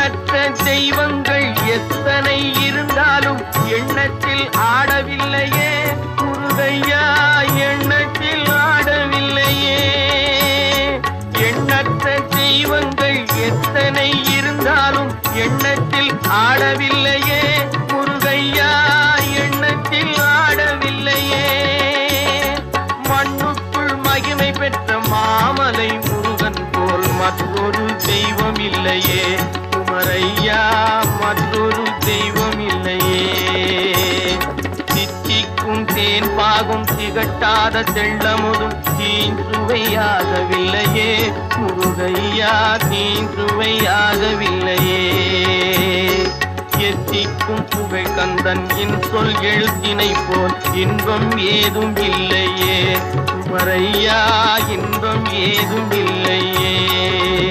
எண்ணற்ற தெய்வங்கள் எத்தனை இருந்தாலும் எண்ணத்தில் ஆடவில்லையே முருகையா, எண்ணத்தில் ஆடவில்லையே. எண்ணற்ற தெய்வங்கள் எத்தனை இருந்தாலும் எண்ணத்தில் ஆடவில்லையே முருகையா, எண்ணத்தில் ஆடவில்லையே. மண்ணுக்குள் மகிமை பெற்ற மாமலை முருகன் போல் மற்றொரு தெய்வம் இல்லையே குமரையா, மற்றொரு தெய்வம் இல்லையே. தித்திக்கும் தேன் பாகும் திகட்டாத தெள்ளமுதும் தீஞ்சுவையாகவில்லையே முருகையா, தீஞ்சுவையாகவில்லையே. எத்திக்கும் புகழ் கந்தன் என் சொல் எழுத்தினை போல் இன்பம் ஏதும் இல்லையே குமரையா, இன்பம் ஏதும் இல்லையே.